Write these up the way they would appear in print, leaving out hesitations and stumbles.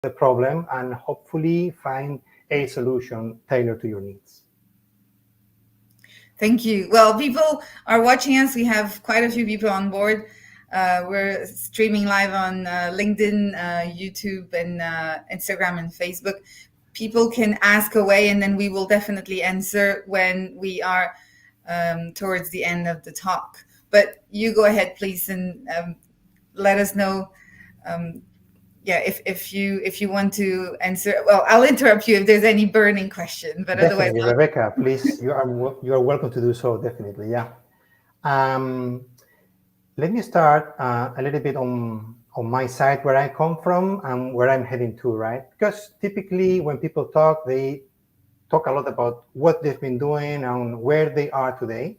the problem and hopefully find a solution tailored to your needs. Thank you. Well, people are watching us. We have quite a few people on board. We're streaming live on LinkedIn, YouTube, and Instagram and Facebook. People can ask away, and then we will definitely answer when we are towards the end of the talk. But you go ahead, please, and let us know. If you want to answer, well, I'll interrupt you if there's any burning question. But Definitely, otherwise, Rebecca, please, you are welcome to do so. Definitely, yeah. Let me start a little bit on my side, where I come from and where I'm heading to, right? Because typically when people talk, they talk a lot about what they've been doing and where they are today.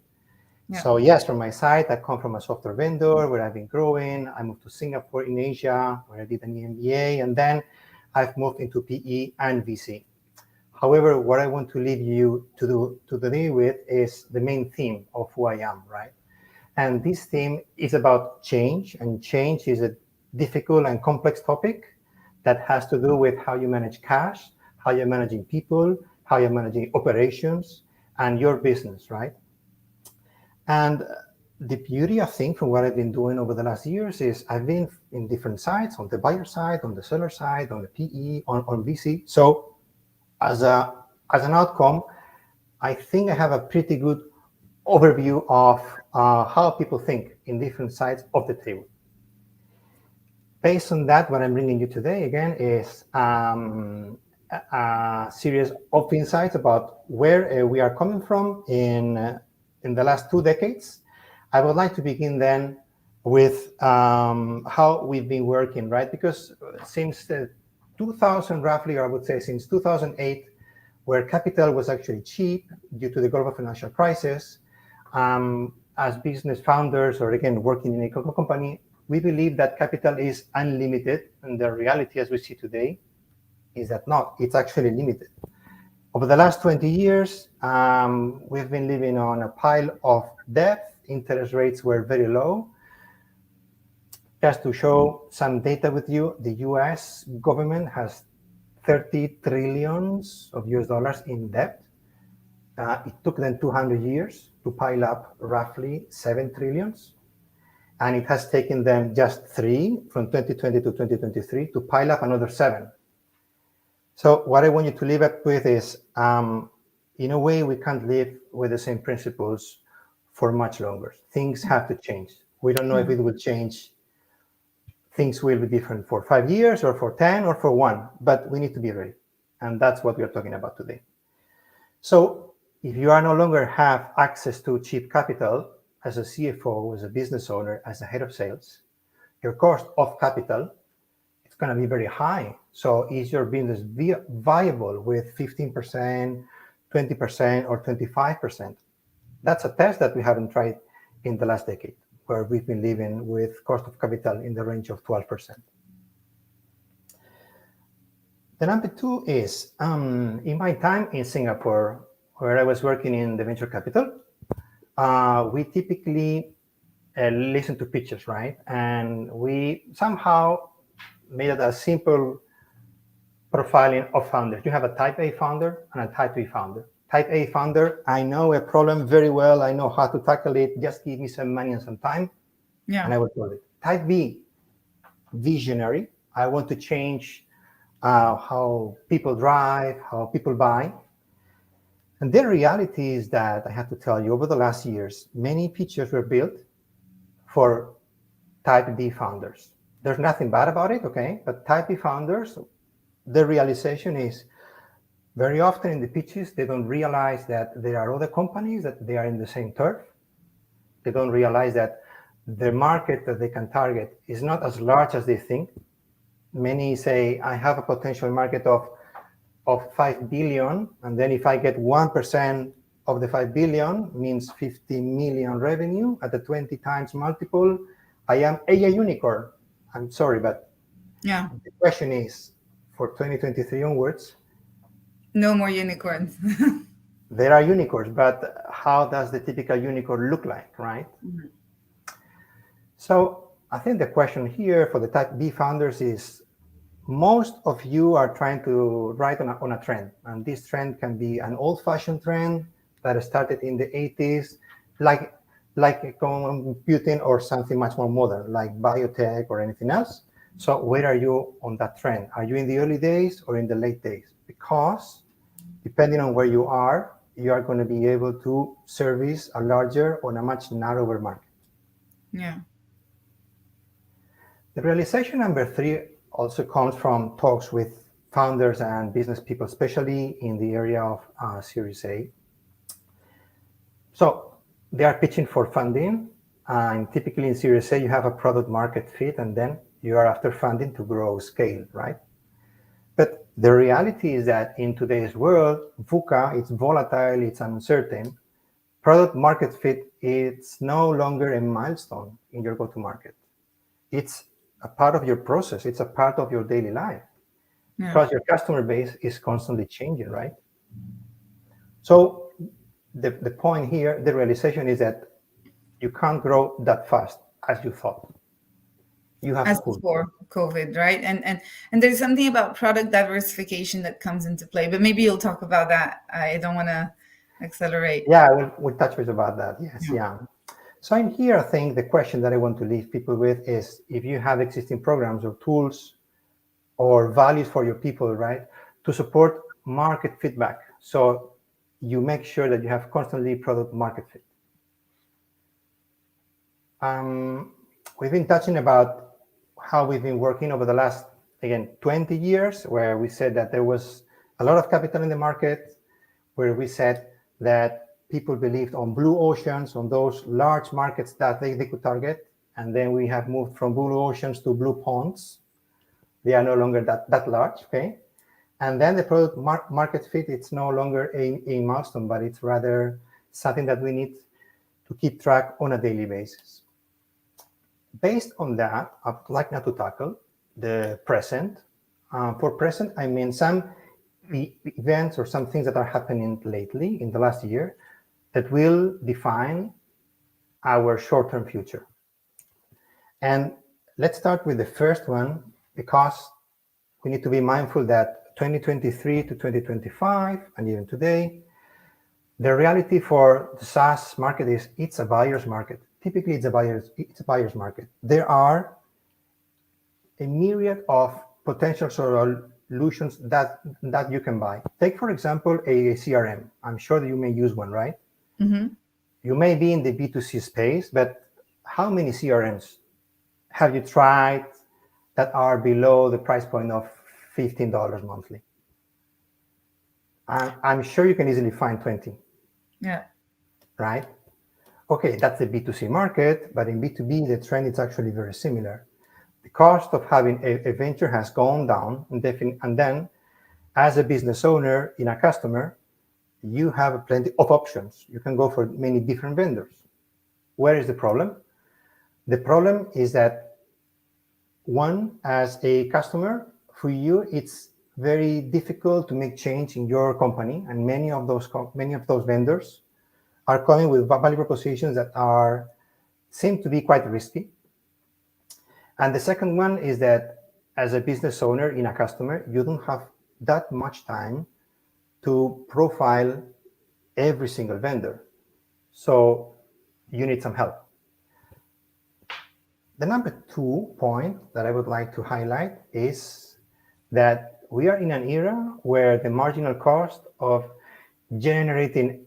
Yeah. So yes, from my side, I come from a software vendor where I've been growing. I moved to Singapore in Asia, where I did an MBA, and then I've moved into PE and VC. However, what I want to leave you to today with is the main theme of who I am, right? And this theme is about change, and change is a difficult and complex topic that has to do with how you manage cash, how you're managing people, how you're managing operations, and your business, right? And the beauty, I think, from what I've been doing over the last years is I've been in different sides, on the buyer side, on the seller side, on the PE, on VC. So as an outcome, I think I have a pretty good overview of how people think in different sides of the table. Based on that, what I'm bringing you today, again, is a series of insights about where we are coming from in the last 2 decades. I would like to begin then with how we've been working, right? Because since 2000, roughly, or I would say since 2008, where capital was actually cheap due to the global financial crisis, as business founders, or again, working in a company, we believe that capital is unlimited. And the reality as we see today is that not, it's actually limited. Over the last 20 years, we've been living on a pile of debt. Interest rates were very low. Just to show some data with you, the US government has 30 trillions of US dollars in debt. It took them 200 years to pile up roughly 7 trillions. And it has taken them just 3 from 2020 to 2023 to pile up another 7. So what I want you to leave up with is, in a way, we can't live with the same principles for much longer. Things have to change. We don't know if it will change. Things will be different for 5 years or for 10 or for 1, but we need to be ready. And that's what we are talking about today. So if you are no longer have access to cheap capital as a CFO, as a business owner, as a head of sales, your cost of capital, it's going to be very high. So is your business viable with 15%, 20%, or 25%? That's a test that we haven't tried in the last decade, where we've been living with cost of capital in the range of 12%. The number 2 is, in my time in Singapore, where I was working in the venture capital, we typically listen to pitches, right? And we somehow made it a simple profiling of founders. You have a type A founder and a type B founder. Type A founder, I know a problem very well. I know how to tackle it. Just give me some money and some time, and I will solve it. Type B, visionary. I want to change how people drive, how people buy. And the reality is that, I have to tell you, over the last years, many pitches were built for type B founders. There's nothing bad about it, okay? But type B founders, the realization is very often in the pitches, they don't realize that there are other companies that they are in the same turf. They don't realize that the market that they can target is not as large as they think. Many say, I have a potential market of 5 billion, and then if I get 1% of the 5 billion, means 50 million revenue at a 20 times multiple, I am a unicorn. I'm sorry, but the question is, for 2023 onwards, no more unicorns. There are unicorns, but how does the typical unicorn look like, right? Mm-hmm. So I think the question here for the type B founders is, most of you are trying to ride on a trend, and this trend can be an old-fashioned trend that started in the 80s, like computing, or something much more modern, like biotech or anything else. So where are you on that trend? Are you in the early days or in the late days? Because depending on where you are going to be able to service a larger or a much narrower market. Yeah. The realization number three also comes from talks with founders and business people, especially in the area of Series A. So they are pitching for funding, and typically in Series A, you have a product market fit, and then you are after funding to grow scale, right? But the reality is that in today's world, VUCA, it's volatile, it's uncertain. Product market fit, it's no longer a milestone in your go-to-market. It's a part of your process. It's a part of your daily life, Yeah. because your customer base is constantly changing, right? So the point here, the realization is that you can't grow that fast as you thought. You have to As pull. before COVID, right? And there's something about product diversification that comes into play, but maybe you'll talk about that. I don't want to accelerate. Yeah, we'll touch base about that. Yes, Yeah. yeah. So in here, I think the question that I want to leave people with is, if you have existing programs or tools or values for your people, right, to support market feedback. So you make sure that you have constantly product market fit. We've been touching about how we've been working over the last, again, 20 years, where we said that there was a lot of capital in the market, where we said that people believed on blue oceans, on those large markets that they could target. And then we have moved from blue oceans to blue ponds. They are no longer that large, okay? And then the product market fit, it's no longer a milestone, but it's rather something that we need to keep track on a daily basis. Based on that, I'd like now to tackle the present. For present, I mean some events or some things that are happening lately in the last year that will define our short-term future. And let's start with the first one, because we need to be mindful that 2023 to 2025, and even today, the reality for the SaaS market is it's a buyer's market. Typically, it's a buyer's market. There are a myriad of potential solutions that you can buy. Take, for example, a CRM. I'm sure that you may use one, right? Mm-hmm. You may be in the B2C space, but how many CRMs have you tried that are below the price point of $15 monthly? I'm sure you can easily find 20. Yeah. Right? Okay, that's the B2C market, but in B2B, the trend is actually very similar. The cost of having a venture has gone down, and then as a business owner in a customer, you have plenty of options. You can go for many different vendors. Where is the problem? The problem is that, one, as a customer, for you, it's very difficult to make change in your company, and many of those vendors are coming with value propositions that seem to be quite risky. And the second one is that as a business owner in a customer, you don't have that much time to profile every single vendor. So you need some help. The number 2 point that I would like to highlight is that we are in an era where the marginal cost of generating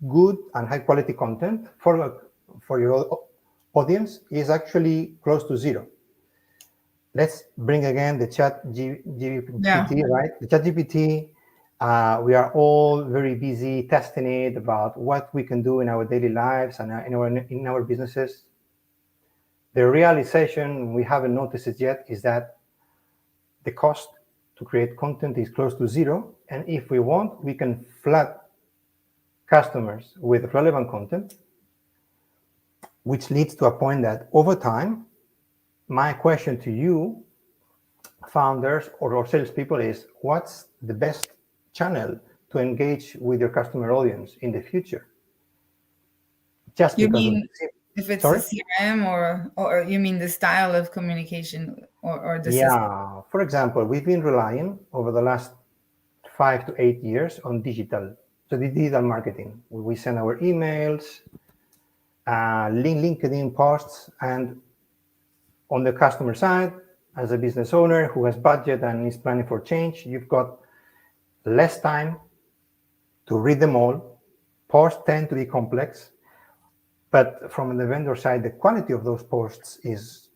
good and high quality content for your audience is actually close to zero. Let's bring again the chat GPT, right? The chat GPT, we are all very busy testing it about what we can do in our daily lives and in our businesses. The realization, we haven't noticed it yet, is that the cost to create content is close to zero. And if we want, we can flood customers with relevant content, which leads to a point that over time, my question to you, founders or salespeople, is what's the best channel to engage with your customer audience in the future? Just You because mean If it's a Sorry? CRM or you mean the style of communication or the system? Yeah. For example, we've been relying over the last 5 to 8 years on digital. So the digital marketing. We send our emails, LinkedIn posts, and on the customer side, as a business owner who has budget and is planning for change, you've got less time to read them all. Posts tend to be complex, but from the vendor side, the quality of those posts is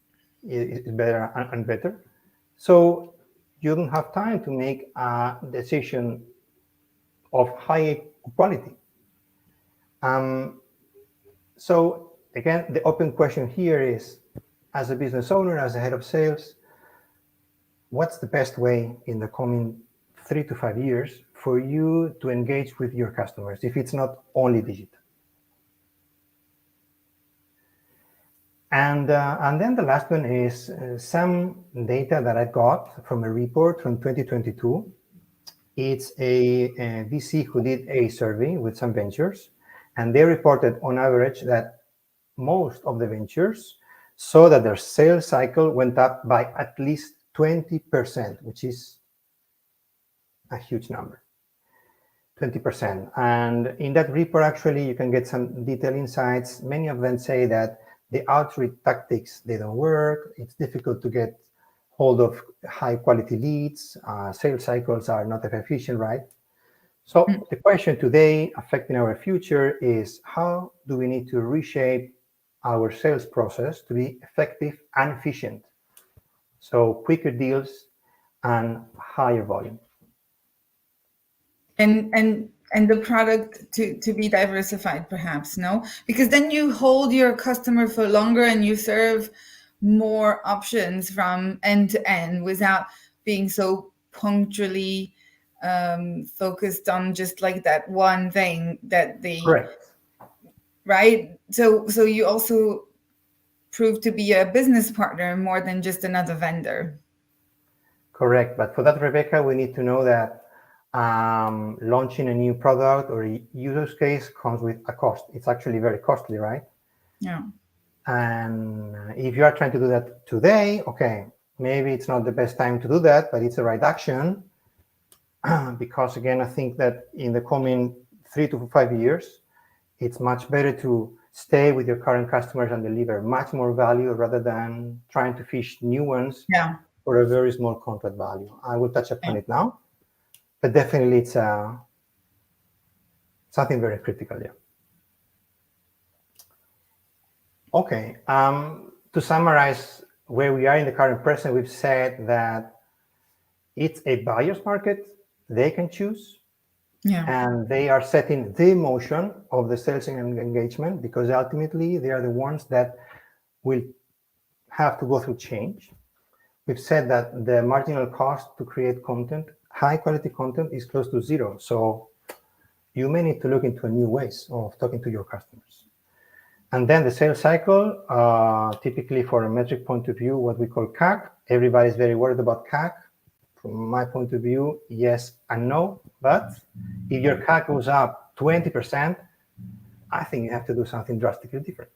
better and better. So you don't have time to make a decision of high quality. So again, the open question here is, as a business owner, as a head of sales, what's the best way in the coming 3 to 5 years for you to engage with your customers if it's not only digital? And then the last one is some data that I got from a report from 2022. It's a VC who did a survey with some ventures, and they reported on average that most of the ventures saw that their sales cycle went up by at least 20%, which is a huge number. 20%. And in that report, actually, you can get some detailed insights. Many of them say that the outreach tactics, they don't work. It's difficult to get hold of high quality leads. Sales cycles are not efficient, right? So the question today affecting our future is, how do we need to reshape our sales process to be effective and efficient? So quicker deals and higher volume. And the product to be diversified, perhaps, no? Because then you hold your customer for longer and you serve more options from end to end without being so punctually focused on just like that one thing that they Correct. right. So you also prove to be a business partner more than just another vendor. Correct. But for that, Rebecca, we need to know that launching a new product or a use case comes with a cost. It's actually very costly, right? Yeah. And if you are trying to do that today, okay, maybe it's not the best time to do that, but it's the right action. Because again, I think that in the coming 3 to 5 years, it's much better to stay with your current customers and deliver much more value rather than trying to fish new ones Yeah. for a very small contract value. I will touch upon it now, but definitely it's something very critical, yeah. Okay, to summarize where we are in the current present, we've said that it's a buyer's market. They can choose, Yeah. and they are setting the motion of the sales and engagement because ultimately they are the ones that will have to go through change. We've said that the marginal cost to create content, high quality content, is close to zero. So you may need to look into new ways of talking to your customers. And then the sales cycle, typically for a metric point of view, what we call CAC. Everybody's very worried about CAC. From my point of view, yes and no. But if your CAC goes up 20%, I think you have to do something drastically different.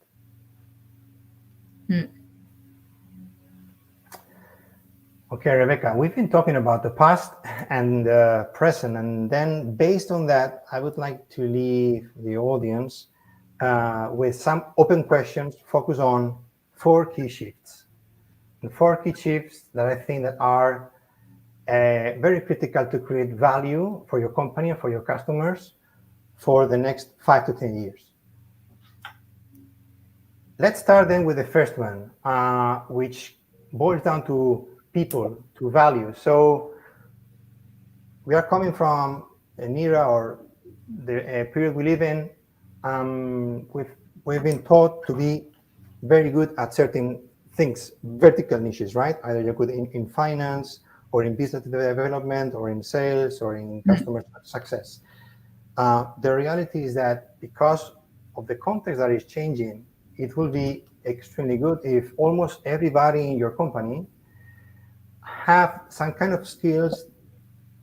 Okay, Rebecca, we've been talking about the past and the present, and then based on that, I would like to leave the audience with some open questions focused on 4 key shifts. The 4 key shifts that I think that are very critical to create value for your company and for your customers for the next 5 to 10 years. Let's start then with the first one, which boils down to people, to value. So we are coming from an era or the period we live in. We've been taught to be very good at certain things, vertical niches, right? Either you're good in finance or in business development or in sales or in customer success. The reality is that because of the context that is changing, it will be extremely good if almost everybody in your company have some kind of skills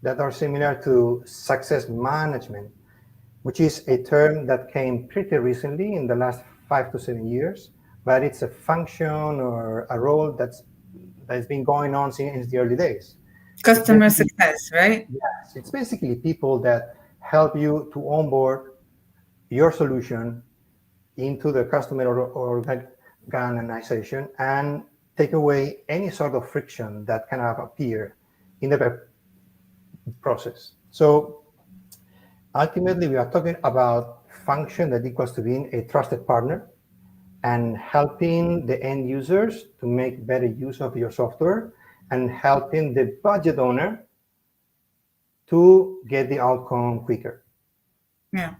that are similar to success management, which is a term that came pretty recently in the last 5 to 7 years, but it's a function or a role that's been going on since the early days. It's Customer basically success, right? yes, it's basically people that help you to onboard your solution into the customer or organization and take away any sort of friction that can have appeared in the process. So ultimately, we are talking about function that equals to being a trusted partner and helping the end users to make better use of your software and helping the budget owner to get the outcome quicker. Yeah.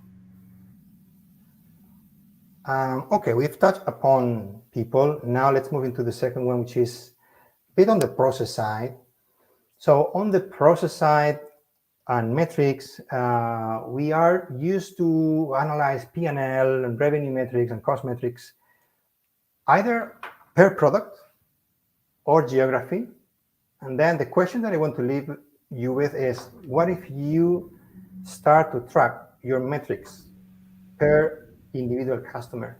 Okay, we've touched upon people. Now let's move into the second one, which is a bit on the process side. So on the process side and metrics, we are used to analyze P&L and revenue metrics and cost metrics either per product or geography. And then the question that I want to leave you with is, what if you start to track your metrics per individual customer?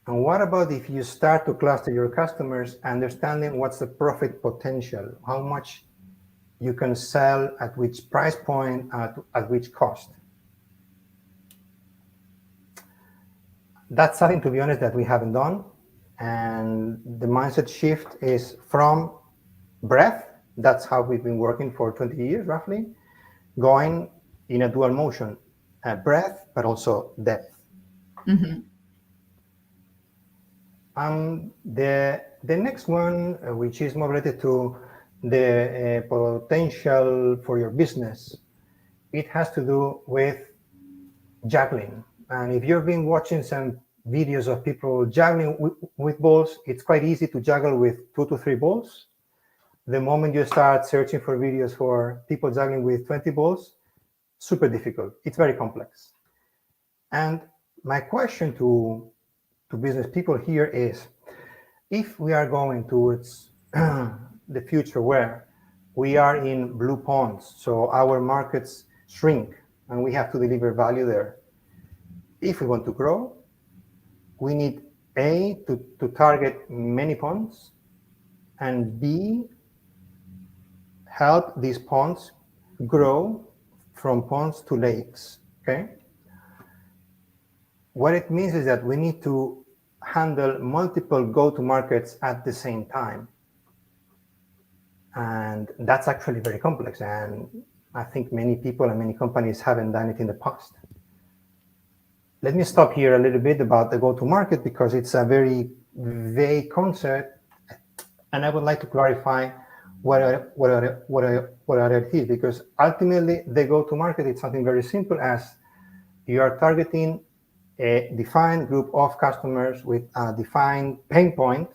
And what about if you start to cluster your customers, understanding what's the profit potential, how much you can sell at which price point, at which cost? That's something, to be honest, that we haven't done. And the mindset shift is from breadth, that's how we've been working for 20 years roughly, going in a dual motion, breadth, but also depth. Mm-hmm. The next one, which is more related to the potential for your business, it has to do with juggling. And if you've been watching some videos of people juggling with balls, it's quite easy to juggle with 2 to 3 balls. The moment you start searching for videos for people juggling with 20 balls, super difficult. It's very complex. And my question to business people here is, if we are going towards the future where we are in blue ponds, so our markets shrink and we have to deliver value there, if we want to grow, we need A, to target many ponds, and B, help these ponds grow from ponds to lakes, okay? What it means is that we need to handle multiple go-to-markets at the same time. And that's actually very complex. And I think many people and many companies haven't done it in the past. Let me stop here a little bit about the go-to-market because it's a very vague concept. And I would like to clarify what it is, because ultimately the go-to-market is something very simple as you are targeting a defined group of customers with a defined pain point.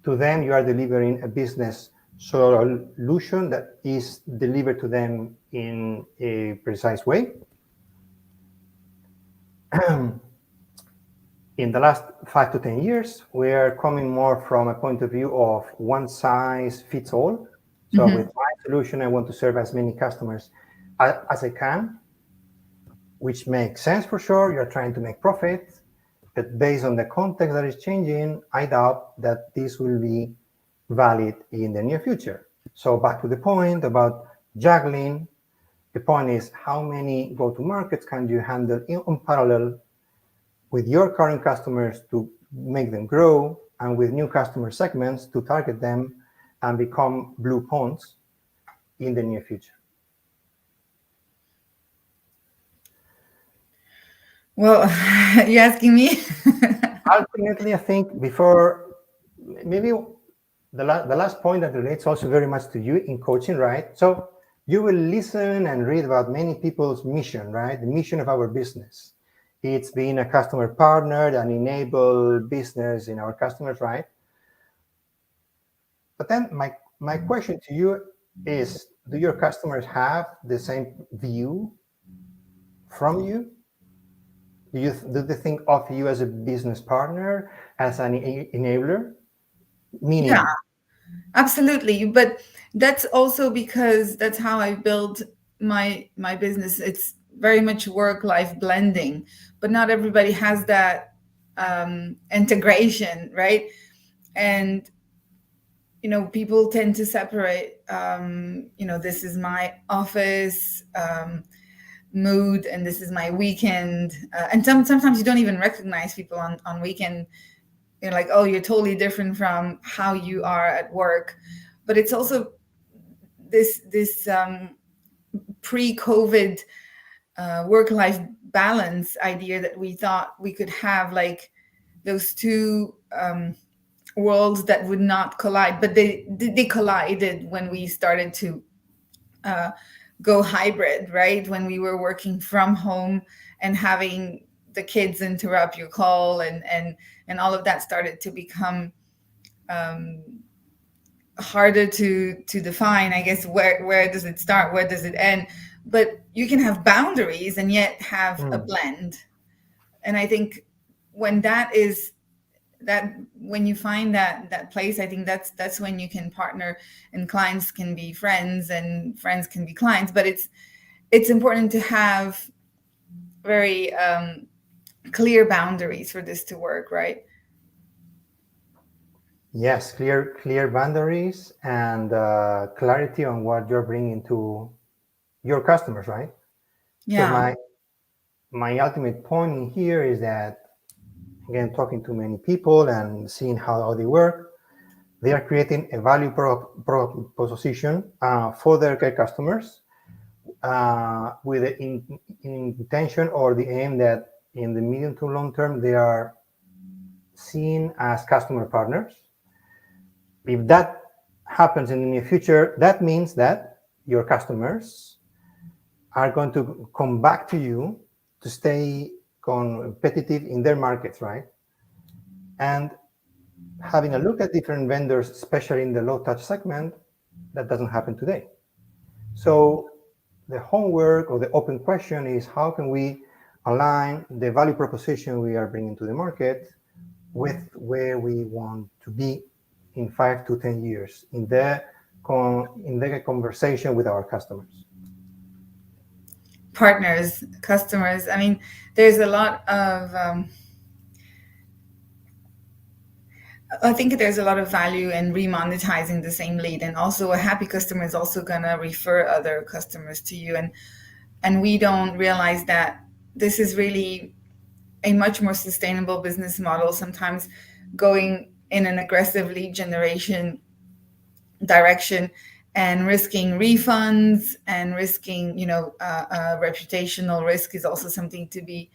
To them, you are delivering a business solution that is delivered to them in a precise way. In the last 5 to 10 years, we are coming more from a point of view of one size fits all. So Mm-hmm. with my solution, I want to serve as many customers as I can, which makes sense for sure. You're trying to make profit, but based on the context that is changing, I doubt that this will be valid in the near future. So back to the point about juggling, the point is how many go-to-markets can you handle in parallel with your current customers to make them grow, and with new customer segments to target them and become blue ponds in the near future. Well, you asking me? Ultimately, I think before maybe the last point that relates also very much to you in coaching, right? So you will listen and read about many people's mission, right? The mission of our business. It's being a customer partner and enable business in our customers, right? But then my question to you is, do your customers have the same view from you? Do they think of you as a business partner, as an enabler? Yeah, Meaning, absolutely. But that's also because that's how I build my business. It's very much work-life blending. but not everybody has that integration, right? And people tend to separate. This is my office mood, and this is my weekend. And sometimes you don't even recognize people on weekend. You're like, oh, you're totally different from how you are at work. But it's also this pre-COVID work-life balance idea that we thought we could have, like those two worlds that would not collide, but they collided when we started to go hybrid, right? When we were working from home and having the kids interrupt your call, and all of that started to become harder to define, I guess. Where does it start, where does it end? But you can have boundaries and yet have a blend. And I think when when you find that place, I think that's when you can partner, and clients can be friends and friends can be clients. But it's important to have very clear boundaries for this to work, right? Yes, clear boundaries and clarity on what you're bringing to your customers, right? Because Yeah. my ultimate point in here is that, again, talking to many people and seeing how they work, they are creating a value proposition for their customers with the intention or the aim that in the medium to long term they are seen as customer partners. If that happens in the near future, that means that your customers are going to come back to you to stay competitive in their markets, right? And having a look at different vendors, especially in the low touch segment, that doesn't happen today. So the homework or the open question is, how can we align the value proposition we are bringing to the market with where we want to be in 5 to 10 years in the conversation with our customers? Partners, customers. I mean, there's a lot of I think there's a lot of value in remonetizing the same lead, and also a happy customer is also gonna refer other customers to you, and we don't realize that this is really a much more sustainable business model. Sometimes going in an aggressive lead generation direction and risking refunds and risking, reputational risk is also something to be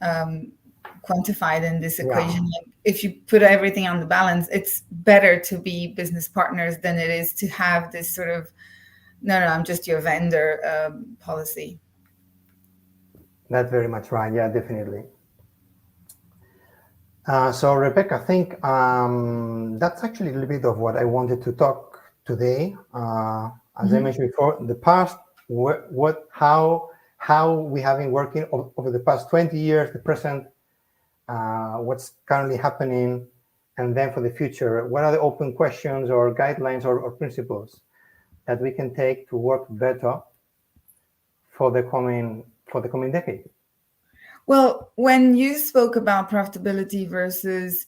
quantified in this Yeah, equation. Like, if you put everything on the balance, it's better to be business partners than it is to have this sort of no, I'm just your vendor policy. that's very much right. Yeah, definitely. So Rebecca, I think that's actually a little bit of what I wanted to talk today. As I Mhm. mentioned before, the past, how we have been working over the past 20 years, the present, what's currently happening, and then for the future, what are the open questions or guidelines or principles that we can take to work better for the coming decade? Well, when you spoke about profitability versus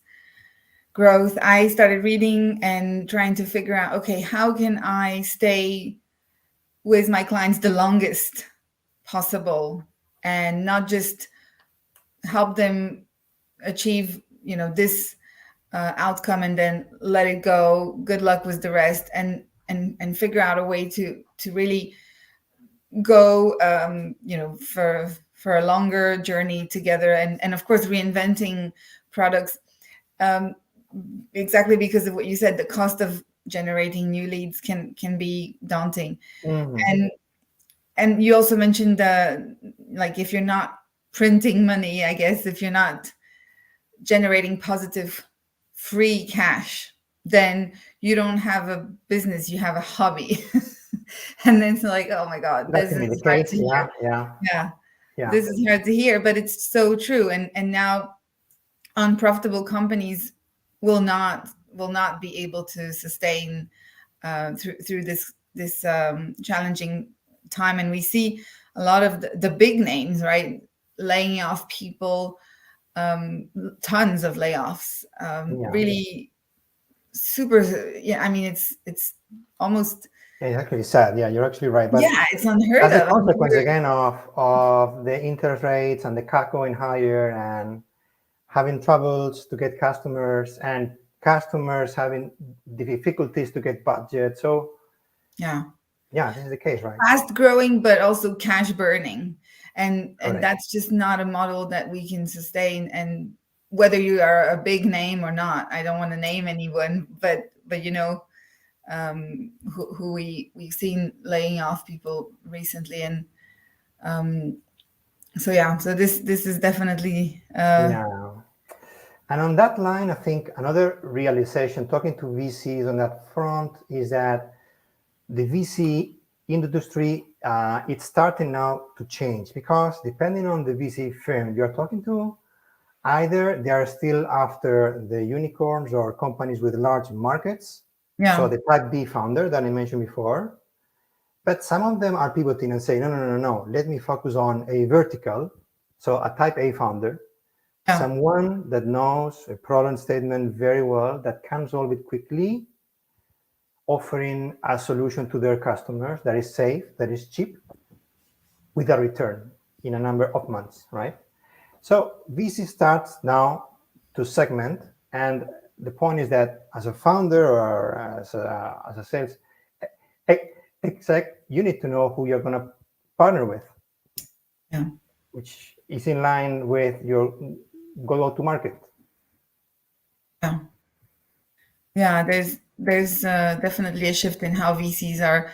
growth, I started reading and trying to figure out, okay, how can I stay with my clients the longest possible and not just help them achieve, this outcome and then let it go. Good luck with the rest, and figure out a way to really go, for a longer journey together, and of course reinventing products. Um, exactly because of what you said, the cost of generating new leads can be daunting. Mhm. And you also mentioned like, if you're not printing money, I guess, if you're not generating positive free cash, then you don't have a business, you have a hobby. And then it's like, oh my god, That this can be the is hard case. to hear. Yeah, yeah, Yeah, yeah. this is hard to hear, but it's so true. And now unprofitable companies will not be able to sustain through this challenging time. And we see a lot of the big names, right? laying off people, tons of layoffs, Yeah. really super. Yeah, I mean, it's almost, Yeah, it's actually sad. Yeah, you're actually right. But yeah, it's unheard that's a of. I mean, consequence again of the interest rates and the CAC going higher and having troubles to get customers and customers having difficulties to get budget. So yeah, yeah, this is the case, right? fast growing, but also cash burning, and Correct. that's just not a model that we can sustain. And whether you are a big name or not, I don't want to name anyone, but who we've seen laying off people recently, and so yeah, so this is definitely Yeah. And on that line, I think another realization talking to VCs on that front is that the VC industry, it's starting now to change because depending on the VC firm you're talking to, either they are still after the unicorns or companies with large markets, so yeah, the type B founder that I mentioned before, but some of them are pivoting and saying, no, let me focus on a vertical, so a type A founder, yeah, someone that knows a problem statement very well, that can solve it quickly, offering a solution to their customers that is safe, that is cheap, with a return in a number of months, right? So VC starts now to segment, and the point is that as a founder or as a sales exec, you need to know who you're going to partner with, yeah, which is in line with your go-to-market. yeah. Yeah, there's definitely a shift in how VCs are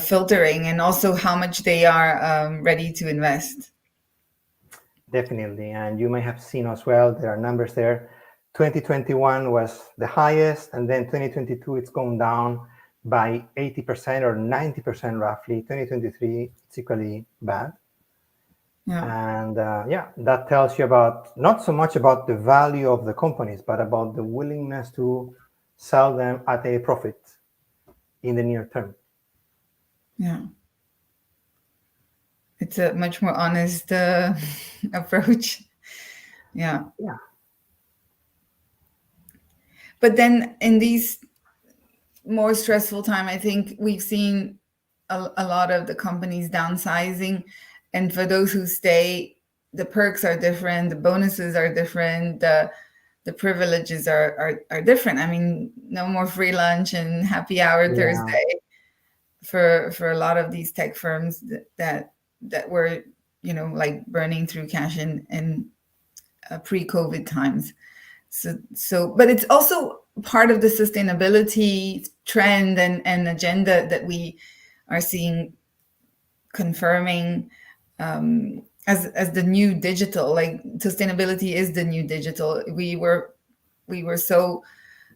filtering, and also how much they are ready to invest. Definitely, and you may have seen as well, there are numbers there. 2021 was the highest, and then 2022 it's gone down by 80% or 90% roughly. 2023 it's equally bad. Yeah, And yeah, that tells you about not so much about the value of the companies, but about the willingness to sell them at a profit in the near term. yeah. It's a much more honest approach. Yeah. Yeah, But then in these more stressful time, I think we've seen a lot of the companies downsizing, and for those who stay, the perks are different, the bonuses are different, the privileges are different. I mean, no more free lunch and happy hour yeah, Thursday for a lot of these tech firms that were, like burning through cash in pre-COVID times. So, but it's also part of the sustainability trend and agenda that we are seeing confirming, as the new digital. Like, sustainability is the new digital. We were so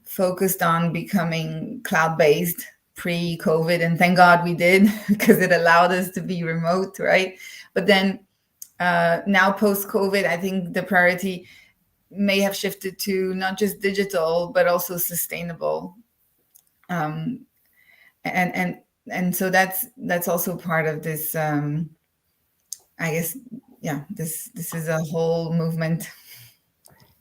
focused on becoming cloud-based pre-COVID, and thank God we did because it allowed us to be remote, right? But then now post-COVID, I think the priority may have shifted to not just digital but also sustainable, um, and and and so that's also part of this, I guess. Yeah, this is a whole movement.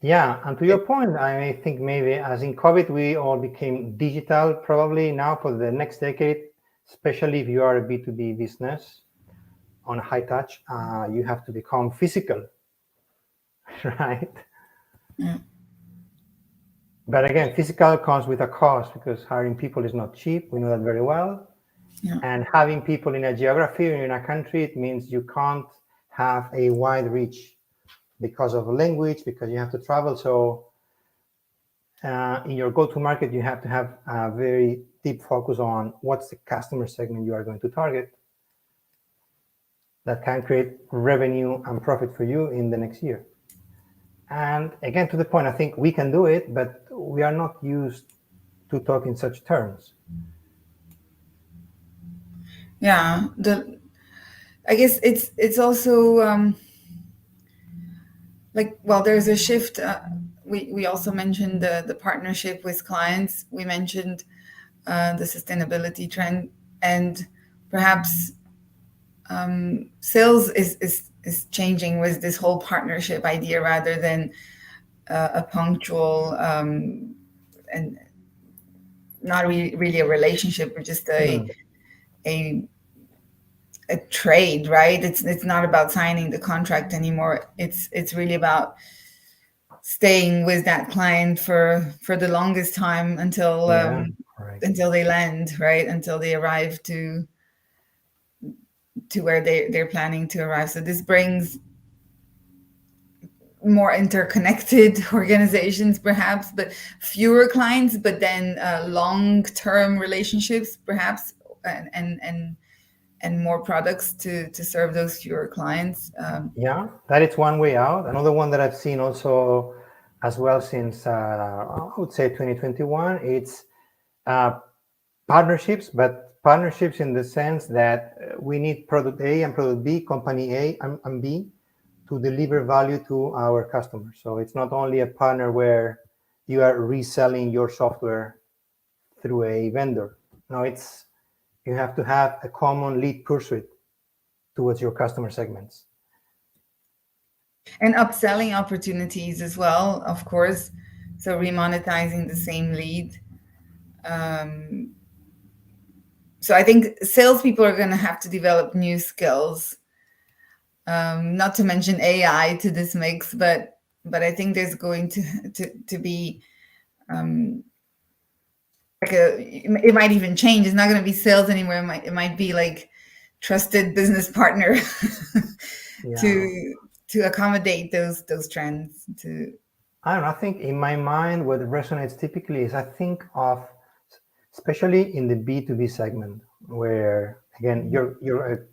yeah. And to your point, I think maybe as in COVID, we all became digital probably now for the next decade, especially if you are a B2B business on high touch, you have to become physical, right? Yeah, But again, physical comes with a cost because hiring people is not cheap. We know that very well. yeah, And having people in a geography or in a country, it means you can't have a wide reach because of language, because you have to travel. So in your go-to-market, you have to have a very deep focus on what's the customer segment you are going to target that can create revenue and profit for you in the next year. And again, to the point, I think we can do it, but we are not used to talk in such terms. yeah. I guess it's also, like, well, there's a shift. We also mentioned the partnership with clients. We mentioned the sustainability trend, and perhaps sales is is changing with this whole partnership idea rather than a punctual and not really a relationship, but just a a trade, right? It's not about signing the contract anymore. It's really about staying with that client for the longest time Yeah, right. until they land, right? Until they arrive to where they're planning to arrive. So this brings more interconnected organizations perhaps, but fewer clients, but then long-term relationships perhaps, and more products to serve those fewer clients. Yeah, that is one way out. Another one that I've seen also as well since I would say 2021, it's uh, partnerships, but partnerships in the sense that we need product A and product B, company A and B, to deliver value to our customers. So it's not only a partner where you are reselling your software through a vendor. No, it's you have to have a common lead pursuit towards your customer segments. And upselling opportunities as well, of course. So remonetizing the same lead. Um, so I think salespeople are going to have to develop new skills, not to mention AI to this mix, but I think there's going to be like it might even change. It's not going to be sales anymore. It might be like trusted business partner Yeah. to accommodate those trends. To I don't know. I think in my mind, what resonates typically is I think of, especially in the B2B segment, where again, your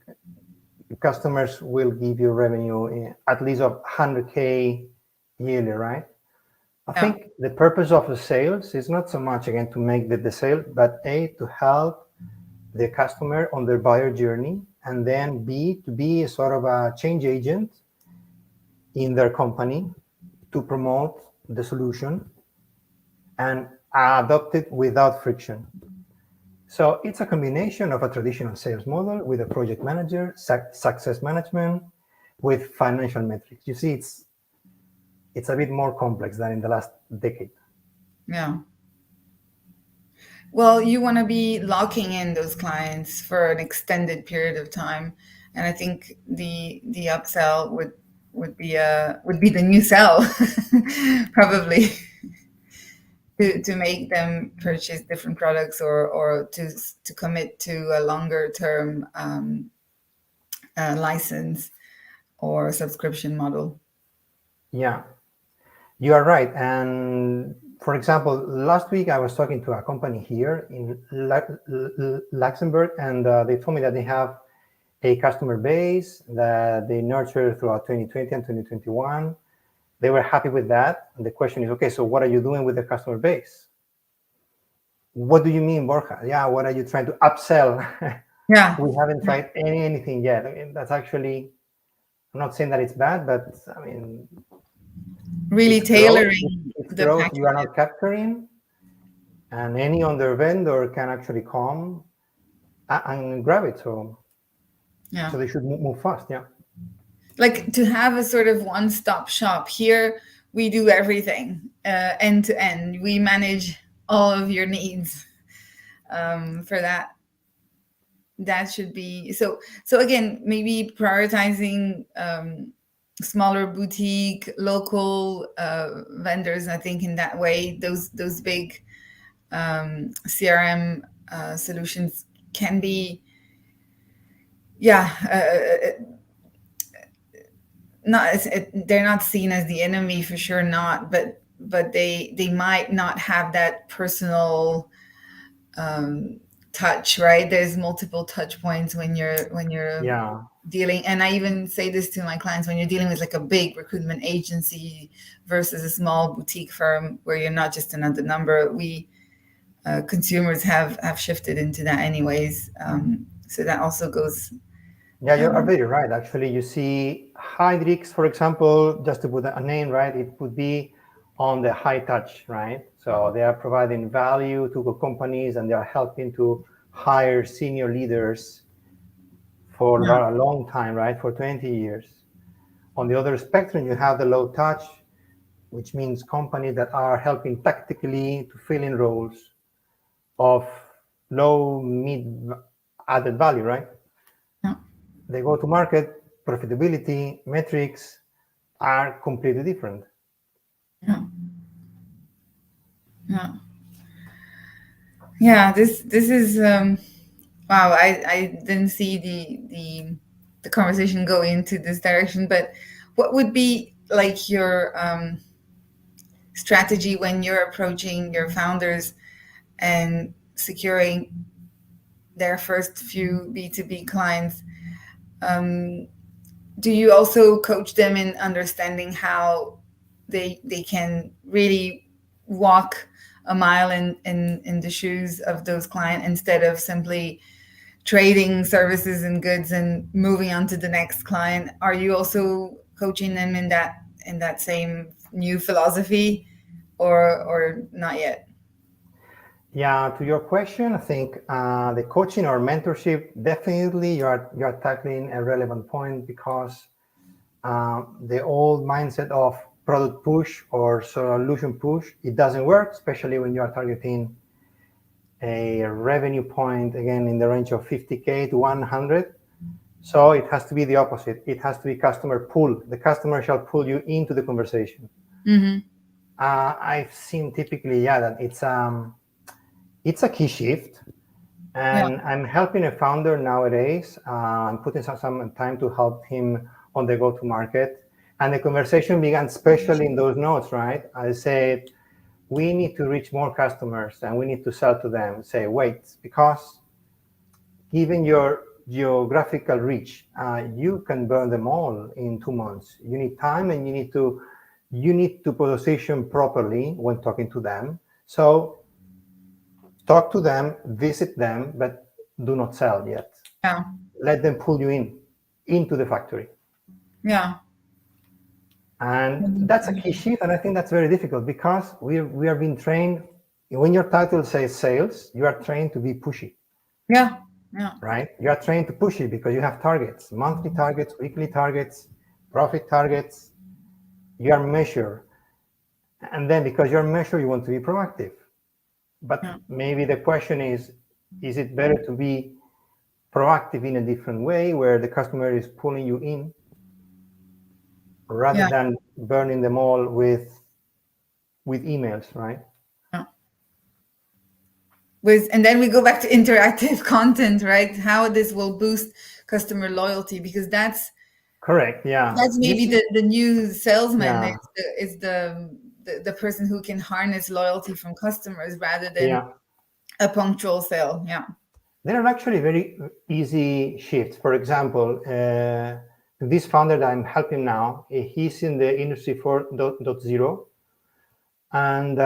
customers will give you revenue at least of 100K yearly, right? I yeah. think the purpose of the sales is not so much again to make the sale, but A, to help the customer on their buyer journey, and then B, to be a sort of a change agent in their company to promote the solution and adopt it without friction. So it's a combination of a traditional sales model with a project manager, success management, with financial metrics. You see, it's a bit more complex than in the last decade. Yeah. Well, you want to be locking in those clients for an extended period of time, and I think the upsell would be the new sell, probably to make them purchase different products or to commit to a longer term license or subscription model. Yeah, you are right. And for example, last week I was talking to a company here in Luxembourg, and they told me that they have a customer base that they nurtured throughout 2020 and 2021. They were happy with that. And the question is, okay, so what are you doing with the customer base? What do you mean, Borja? Yeah, what are you trying to upsell? Yeah, We haven't tried anything yet. I mean, that's actually, I'm not saying that it's bad, but I mean, really it's growth. tailoring It's the growth package. you are not capturing, and any other vendor can actually come and grab it. Yeah. So they should move fast. Yeah. Like to have a sort of one-stop shop here. We do everything end to end. We manage all of your needs. For that, that should be so. So again, maybe prioritizing smaller boutique local vendors. I think in that way those big CRM solutions can be, yeah, not they're not seen as the enemy, for sure not, but they might not have that personal touch, right? There's multiple touch points when you're Yeah. dealing, and I even say this to my clients, when you're dealing with like a big recruitment agency versus a small boutique firm where you're not just another number. We consumers have shifted into that anyways, so that also goes. Yeah, you are very right. Actually, you see Hydrix, for example, just to put a name, right? It would be on the high touch, right? So they are providing value to the companies and they are helping to hire senior leaders for Yeah. a long time, right? For 20 years. On the other spectrum, you have the low touch, which means companies that are helping tactically to fill in roles of low, mid added value, right? Yeah. They go to market, profitability, metrics are completely different. Yeah. Yeah. Yeah. This is wow. I didn't see the conversation go into this direction, but what would be like your strategy when you're approaching your founders and securing their first few B2B clients? Um, do you also coach them in understanding how they can really walk a mile in the shoes of those clients instead of simply trading services and goods and moving on to the next client? Are you also coaching them in that same new philosophy, or not yet? Yeah, to your question, I think the coaching or mentorship, definitely you are tackling a relevant point because the old mindset of product push or solution push, it doesn't work, especially when you are targeting a revenue point, again, in the range of 50K to 100. So it has to be the opposite. It has to be customer pull. The customer shall pull you into the conversation. Mm-hmm. I've seen typically, yeah, that it's a key shift. Yeah. And I'm helping a founder nowadays. I'm putting some time to help him on the go-to-market. And the conversation began especially in those notes, right? I said, we need to reach more customers and we need to sell to them. Say, wait, because given your geographical reach, you can burn them all in 2 months. You need time and you need to position properly when talking to them. So talk to them, visit them, but do not sell yet. Yeah. Let them pull you into the factory. Yeah. And that's a key shift. And I think that's very difficult because we are being trained. When your title says sales, you are trained to be pushy, Yeah. Yeah. right? You are trained to push it because you have targets, monthly targets, weekly targets, profit targets. You are measured. And then because you're measured, you want to be proactive. But Yeah. maybe the question is it better to be proactive in a different way where the customer is pulling you in rather Yeah. than burning them all with emails, right? Yeah. With, and then we go back to interactive content, right? How this will boost customer loyalty, because Correct. Yeah. that's maybe the new salesman Yeah. is the person who can harness loyalty from customers rather than Yeah. a punctual sale. Yeah. There are actually very easy shifts. For example, this founder that I'm helping now, he's in the industry 4.0 and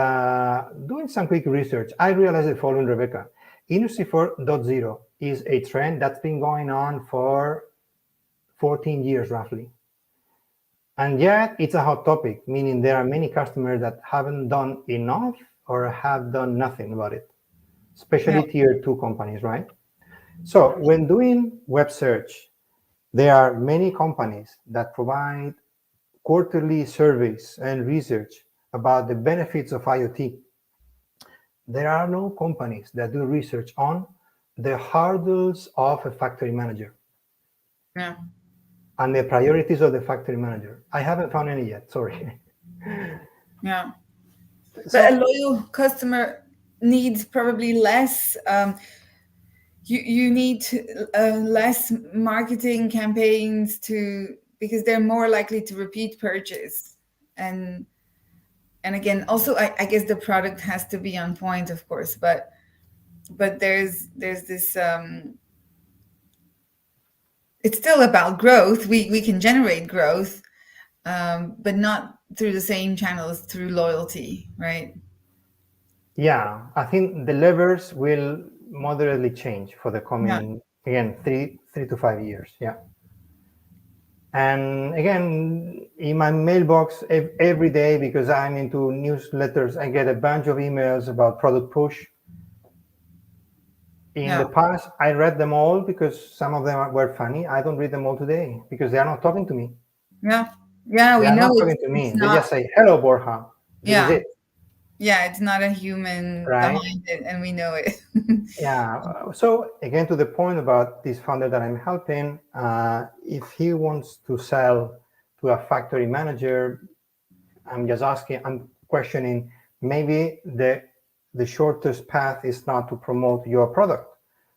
doing some quick research. I realized the following, Rebecca. Industry 4.0 is a trend that's been going on for 14 years roughly. And yet it's a hot topic, meaning there are many customers that haven't done enough or have done nothing about it, Yeah. especially tier 2 companies, right? So when doing web search, there are many companies that provide quarterly surveys and research about the benefits of IoT. There are no companies that do research on the hurdles of a factory manager Yeah. and the priorities of the factory manager. I haven't found any yet, sorry. Yeah. But a So, loyal customer needs probably less. You need less marketing campaigns to, because they're more likely to repeat purchase, and again, also I guess the product has to be on point, of course, but there's this it's still about growth. We can generate growth, but not through the same channels, through loyalty, right? yeah, I think the levers will moderately change for the Yeah. coming, again, three to 5 years. Yeah. And again, in my mailbox every day, because I'm into newsletters, I get a bunch of emails about product push. In Yeah. the past, I read them all because some of them were funny. I don't read them all today because they are not talking to me. Yeah. Yeah, They we are know not talking to it's me. They not. just say, "Hello, Borja. This is Yeah. it," Yeah, it's not a human right? behind it, and we know it. Yeah. So again, to the point about this founder that I'm helping, if he wants to sell to a factory manager, I'm just asking, I'm questioning, maybe the shortest path is not to promote your product,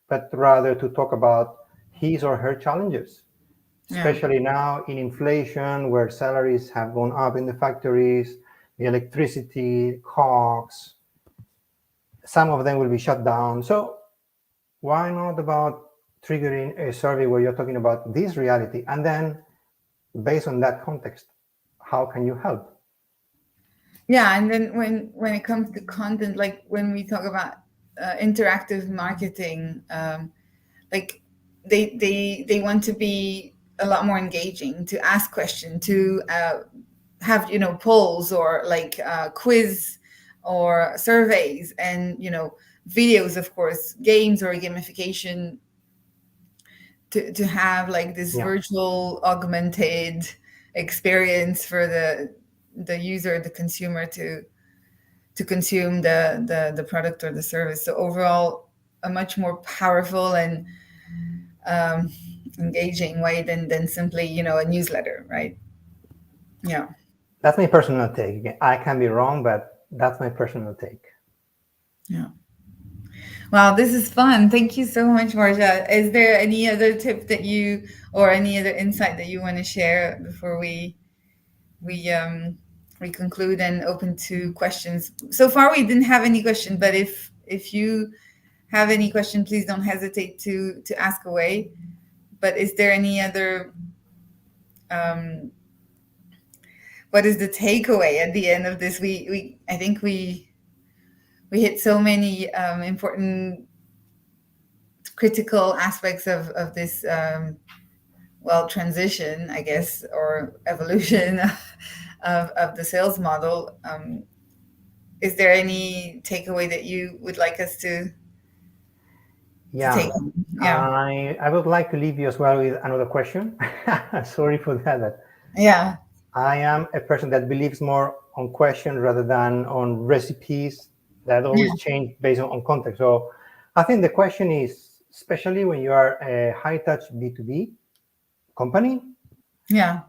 but rather to talk about his or her challenges, Yeah. especially now in inflation, where salaries have gone up in the factories, the electricity, costs, some of them will be shut down. So why not about triggering a survey where you're talking about this reality, and then based on that context, how can you help? Yeah, and then when it comes to content, like when we talk about interactive marketing, like they want to be a lot more engaging, to ask questions, to have polls or like quiz or surveys, and videos, of course, games or gamification, to have like this Yeah, virtual augmented experience for the user, the consumer, to consume the product or the service. So overall, a much more powerful and um, engaging way than simply a newsletter, right? Yeah. that's my personal take. Again, I can be wrong, but that's my personal take. Yeah. Wow, this is fun. Thank you so much, Borja. Is there any other tip that you, or any other insight that you want to share before we um we conclude and open to questions? So far we didn't have any question, but if you have any question, please don't hesitate to ask away. But is there any other um what is the takeaway at the end of this? We I think we hit so many important critical aspects of this transition, I guess, or evolution of the sales model. Is there any takeaway that you would like us to take? Yeah, Yeah. I would like to leave you as well with another question. Sorry for that. But Yeah. I am a person that believes more on questions rather than on recipes that always Yeah. change based on context. So I think the question is, especially when you are a high touch B2B company, Yeah.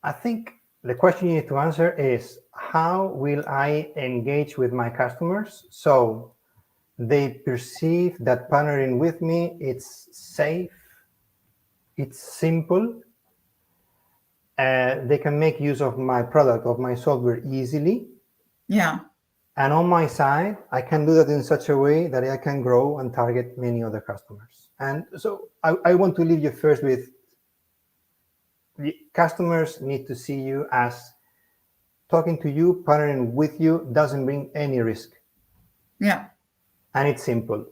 I think the question you need to answer is, how will I engage with my customers so they perceive that partnering with me, it's safe, it's simple, they can make use of my product, of my software easily. Yeah. And on my side, I can do that in such a way that I can grow and target many other customers. And so I want to leave you first with, the customers need to see you as talking to you, partnering with you doesn't bring any risk. Yeah. And it's simple.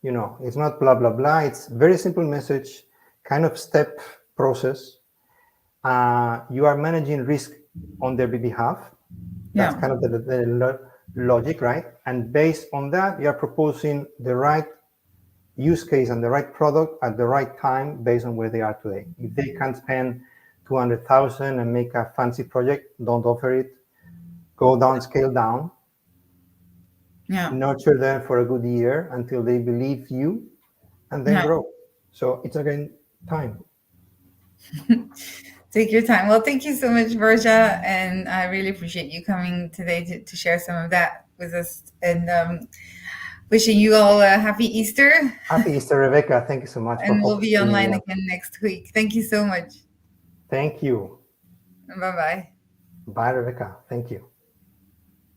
It's not blah, blah, blah. It's very simple message, kind of step process. You are managing risk on their behalf. That's Yeah. kind of the logic, right? And based on that, you are proposing the right use case and the right product at the right time based on where they are today. If they can't spend 200,000 and make a fancy project, don't offer it. Go down, scale down, Yeah. nurture them for a good year until they believe you, and then Yeah. grow. So it's again time. Take your time. Well, thank you so much, Borja, and I really appreciate you coming today to share some of that with us. And wishing you all a happy Easter. Happy Easter, Rebecca. Thank you so much for And we'll be hosting online me. again next week. Thank you so much. Thank you. Bye bye. Bye, Rebecca. Thank you.